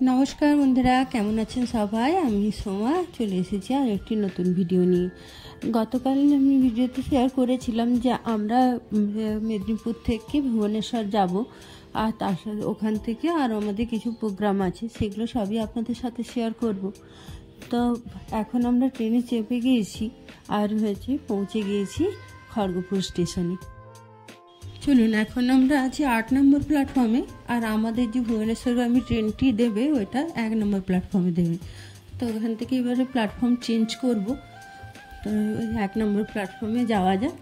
নমস্কার বন্ধুরা, কেমন আছেন সবাই? আমি সোমা চলে এসেছি আর একটি নতুন ভিডিও নিয়ে। গতকাল আমি ভিডিওতে শেয়ার করেছিলাম যে আমরা মেদিনীপুর থেকে ভুবনেশ্বর যাব, আর তার সাথে ওখান থেকে আর আমাদের কিছু প্রোগ্রাম আছে, সেগুলো সবই আপনাদের সাথে শেয়ার করব। তো এখন আমরা ট্রেনে চেপে গিয়েছি আর পৌঁছে গিয়েছি খড়গপুর স্টেশনে। চলুন, এখন আমরা আছি 8 নম্বর প্ল্যাটফর্মে, আর আমাদের যে ভুবনেশ্বরগামী ট্রেনটি দেবে ওইটা 1 নম্বর প্ল্যাটফর্মে দেবে। তো ওখান থেকে এবারে প্ল্যাটফর্ম চেঞ্জ করব। তো 1 নম্বর প্ল্যাটফর্মে যাওয়া যাক।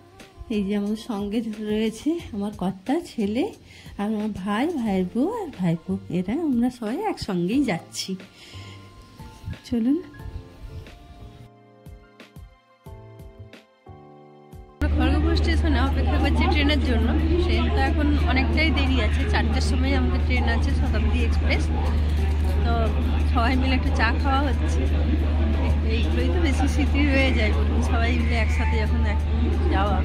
এই যে আমার সঙ্গে রয়েছে আমার কর্তা, ছেলে, আর আমার ভাই, ভাইয়ের বউ আর ভাইপো, এরা আমরা সবাই একসঙ্গেই যাচ্ছি। চলুন। খড়গপুর স্টেশনে অপেক্ষা করছি ট্রেনের জন্য। ট্রেনটা এখন অনেকটাই দেরি আছে, 4টার সময় আমাদের ট্রেন আছে, শতাব্দী এক্সপ্রেস। তো সবাই মিলে একটু চা খাওয়া হচ্ছে। এইগুলোই তো বেশি স্মৃতি রয়ে যায়, বলুন, সবাই মিলে একসাথে যখন যাওয়া।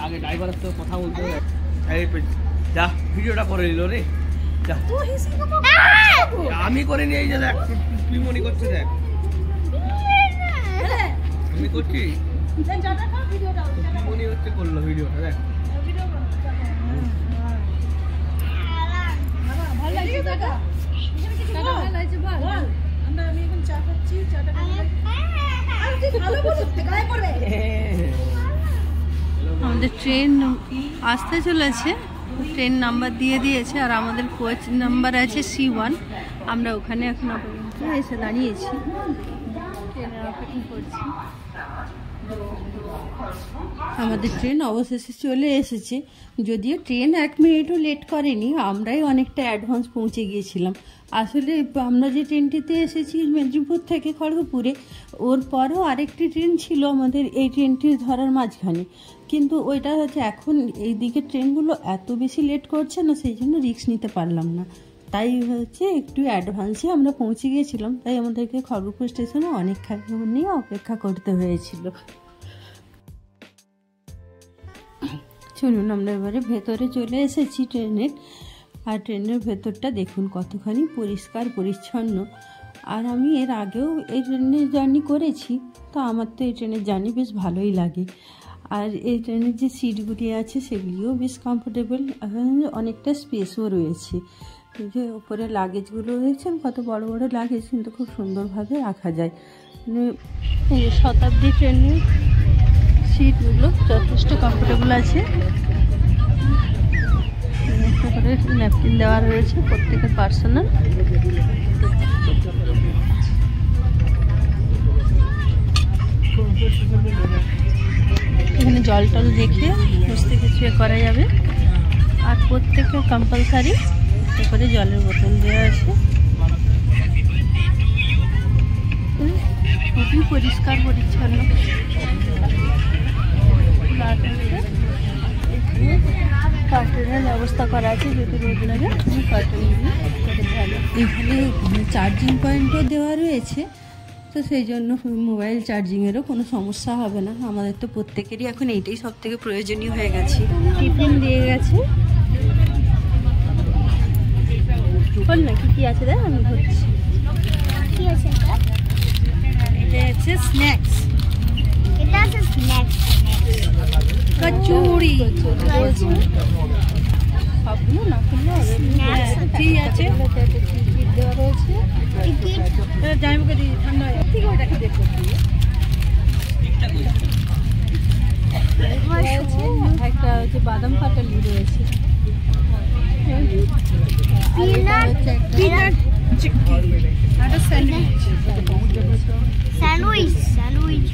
আগে ড্রাইভারের তো কথা বলতে হবে। যা ভিডিওটা করে নিল রে, আমি করে নিয়ে এই যে দেখ তুই মনে করছে, দেখ আমি করছি, মনে হচ্ছে করলো ভিডিওটা, দেখ আমাদের ট্রেন আসতে চলেছে, ট্রেন নাম্বার দিয়ে দিয়েছে, আর আমাদের কোচ নাম্বার আছে C1। আমরা ওখানে এখন এসে দাঁড়িয়েছি, ট্রেনের অপেক্ষা করছি। আমাদের ট্রেন অবশেষে চলে এসেছে, যদিও ট্রেন 1 মিনিটও লেট করেনি, আমরাই অনেকটা অ্যাডভান্স পৌঁছে গিয়েছিলাম। আসলে আমরা যে ট্রেনটিতে এসেছি মেদিনীপুর থেকে খড়গপুরে, ওর পরেও আরেকটি ট্রেন ছিল আমাদের এই ট্রেনটি ধরার মাঝখানে, কিন্তু ওইটা এখন এই দিকের ট্রেনগুলো এত বেশি লেট করছে না, সেই জন্য রিস্ক নিতে পারলাম না। তাই একটু অ্যাডভান্সে আমরা পৌঁছে গিয়েছিলাম, তাই আমাদেরকে খড়গপুর স্টেশনে অনেকক্ষণ নিয়ে অপেক্ষা করতে হয়েছিল। চলুন, আমরা এবারে ভেতরে চলে এসেছি ট্রেনের। আর ট্রেনের ভেতরটা দেখুন কতখানি পরিষ্কার পরিচ্ছন্ন। আর আমি এর আগেও এই ট্রেনের জার্নি করেছি, তো আমার তো এই ট্রেনের জার্নি বেশ ভালোই লাগে। আর এই ট্রেনের যে সিটগুলি আছে সেগুলিও বেশ কমফোর্টেবল, অনেকটা স্পেসও রয়েছে। এই যে ওপরে লাগেজগুলো দেখছেন, কত বড় বড় লাগেজ, কিন্তু খুব সুন্দরভাবে রাখা যায়। এই যে শতাব্দী ট্রেনের সিটগুলো যথেষ্ট কমফোর্টেবল আছে। ন্যাপকিন দেওয়া রয়েছে প্রত্যেকের পার্সোনাল। এখানে জল টল রেখে বসতে কিছু করা যাবে, আর প্রত্যেকের কম্পালসারি করে জলের বোতল দেওয়া আছে। খুবই পরিষ্কার পরিচ্ছন্ন। কার্টুনের ব্যবস্থা করা আছে, যদি রোদ লাগে কার্টুন করে ভালো। এখানে চার্জিং পয়েন্টও দেওয়া রয়েছে, তো সেই জন্য মোবাইল চার্জিংয়েরও কোনো সমস্যা হবে না। আমাদের তো প্রত্যেকেরই এখন এইটাই সব থেকে প্রয়োজনীয় হয়ে গেছে। টিফিন দিয়ে গেছে, বল না কি আছে, দেখ আমি ধরছি। কি আছে এটা হচ্ছে স্ন্যাক্স, এটা আছে স্ন্যাক্স, কচুরি সবগুলো না খুললে হবে। ঠিক আছে, দেওয়া রয়েছে। জামাইকে দিয়ে ঠান্ডা হয়ে ঠিক ওটাকে দেখো, একটা হচ্ছে বাদাম ফাটালি রয়েছে, স্যান্ডউইচ।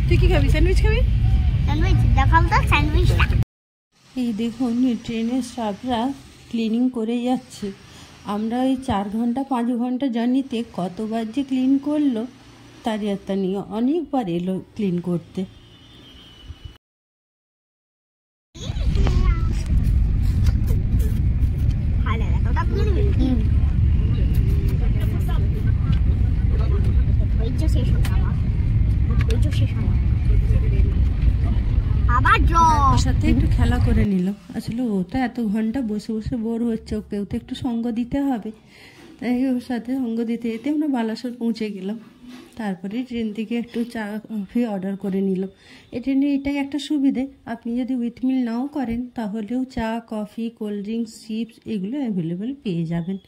তুই কি খাবি? স্যান্ডউইচ খাবি? স্যান্ডউইচ দেখাও তো স্যান্ডউইচটা। এই দেখুন ট্রেনের স্টাফরা ক্লিনিং করে যাচ্ছে। আমরা ওই 4 ঘন্টা 5 ঘন্টা জার্নিতে কতবার যে ক্লিন করলো তার একটা নিয়ে অনেকবার এলো ক্লিন করতে। খেলা করে নিলাম। আসলে ও তো এত ঘন্টা বসে বসে বোর হচ্ছে, ওকেও তো একটু সঙ্গ দিতে হবে। তাই ওর সাথে সঙ্গ দিতে যেতে আমরা বালাসোর পৌঁছে গেলাম। তারপরে ট্রেন থেকে একটু চা কফি অর্ডার করে নিলাম। এই ট্রেনে এটাই একটা সুবিধে, আপনি যদি উইথ মিল নাও করেন তাহলেও চা কফি কোল্ড ড্রিঙ্কস চিপস এগুলো অ্যাভেলেবেল পেয়ে যাবেন।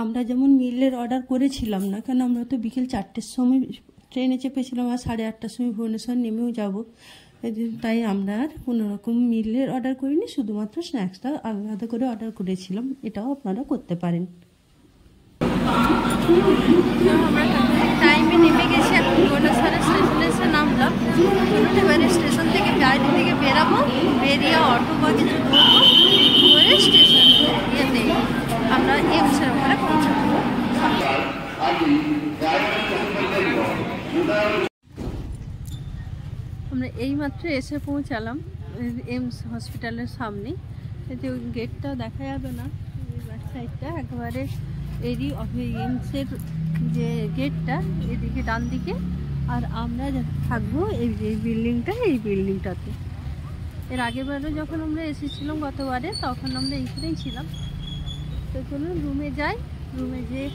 আমরা যেমন মিলের অর্ডার করেছিলাম না, কেন আমরা তো বিকেল 4টের সময় ট্রেনে চেপেছিলাম আর 8:30টার সময় ভুবনেশ্বর নেমেও যাব। তাই আমরা আর কোনো রকম মিলের অর্ডার করিনি, শুধুমাত্র স্ন্যাক্সটা আলাদা করে অর্ডার করেছিলাম। এটাও আপনারা করতে পারেন। আমরা টাইমে নেমে গেছি, এখন ভুবনেশ্বরের স্টেশনে এসে নামলাম। এবারে স্টেশন থেকে গাড়ি থেকে বেরাবো, বেরিয়ে অটো বা কিছু ধরবো, করে স্টেশন ইয়েতে আমরা এমসের ওখানে পৌঁছাবো। আমরা এইমাত্র এসে পৌঁছালাম এমস হসপিটালের সামনে। যে গেটটা দেখা যাবে না, ব্যাক সাইডটা একেবারে এরই এমসের যে গেটটা এদিকে ডান দিকে, আর আমরা থাকবো এই যে বিল্ডিংটা, এই বিল্ডিংটাতে। এর আগেবারও যখন আমরা এসেছিলাম গতবারে, তখন আমরা এইখানেই ছিলাম। তো চলুন রুমে যাই, রুমে যেয়ে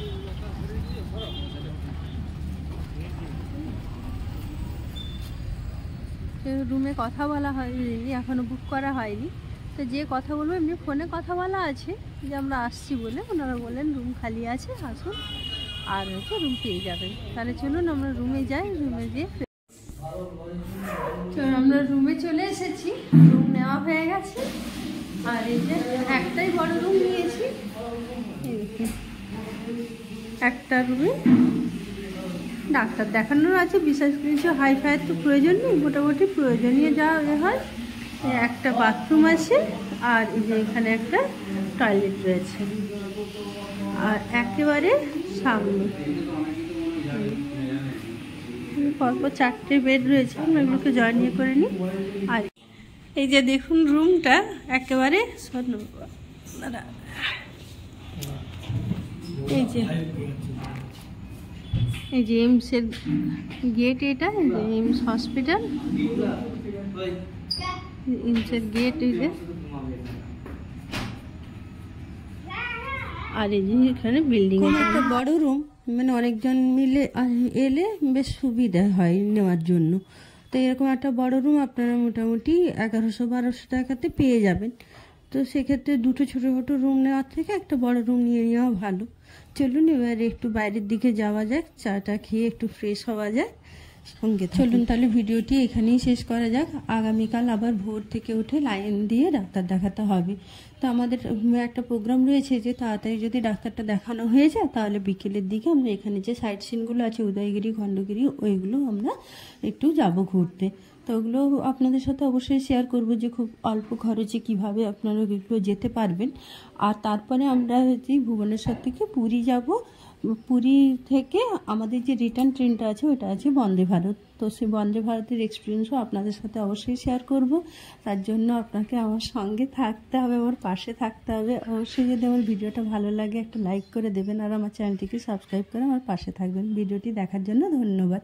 রুমে কথা বলা হয়নি, এখনও বুক করা হয়নি। তো যে কথা বলবো এমনি ফোনে কথা বলা আছে যে আমরা আসছি বলে, ওনারা বলেন রুম খালি আছে আসুন, আর হচ্ছে রুম পেয়ে যাবেন। তাহলে চলুন আমরা রুমে যাই, রুমে যেয়ে আমরা রুমে চলে এসেছি, রুম নেওয়া হয়ে গেছে। আর এই যে একটাই বড় রুম নিয়েছি, একটা রুমে ডাক্তার দেখানোর আছে, বিশেষ কিছু হাইফাইয়ের তো প্রয়োজন নেই, মোটামুটি প্রয়োজনীয় যা হয়। একটা বাথরুম আছে, আর এই যে এখানে একটা টয়লেট রয়েছে, আর একেবারে সামনে পরপর 4টে বেড রয়েছে, আমরা এগুলোকে জয়েন করে নিই। আর এই যে দেখুন রুমটা একেবারে এই যে এমসের গেট, এটা এমস হসপিটাল এমসের গেট। এই যে আর এই যে এখানে বিল্ডিং একটা বড় রুম, মানে অনেকজন মিলে এলে বেশ সুবিধা হয় নেওয়ার জন্য। তো এরকম একটা বড় রুম আপনারা মোটামুটি 1100-1200 টাকাতে পেয়ে যাবেন। তো সেক্ষেত্রে দুটো ছোটো ছোটো রুম নেওয়ার থেকে একটা বড় রুম নিয়ে নেওয়া ভালো। চলুন এবারে একটু বাইরের দিকে যাওয়া যাক, চাটা খেয়ে একটু ফ্রেশ হওয়া যায় সঙ্গে। চলুন তাহলে ভিডিওটি এখানেই শেষ করা যাক। আগামীকাল আবার ভোর থেকে উঠে লাইন দিয়ে ডাক্তার দেখাতে হবে। তো আমাদের একটা প্রোগ্রাম রয়েছে যে তাড়াতাড়ি যদি ডাক্তারটা দেখানো হয়ে যায়, তাহলে বিকেলের দিকে আমরা এখানে যে সাইট সিনগুলো আছে উদয়গিরি খণ্ডগিরি, ওইগুলো আমরা একটু যাব ঘুরতে। তো ওগুলো আপনাদের সাথে অবশ্যই শেয়ার করব যে খুব অল্প খরচে কিভাবে আপনারা ওইগুলো যেতে পারবেন। আর তারপরে আমরা হচ্ছে ভুবনেশ্বর থেকে পুরী যাব। পুরী থেকে আমাদের যে রিটার্ন ট্রেনটা আছে ওটা আছে বন্দে ভারত। তো সেই বন্দে ভারতের এক্সপিরিয়েন্সও আপনাদের সাথে অবশ্যই শেয়ার করব। তার জন্য আপনাকে আমার সঙ্গে থাকতে হবে, আমার পাশে থাকতে হবে। অবশ্যই যদি আমার ভিডিওটা ভালো লাগে একটা লাইক করে দেবেন, আর আমার চ্যানেলটিকে সাবস্ক্রাইব করে আমার পাশে থাকবেন। ভিডিওটি দেখার জন্য ধন্যবাদ।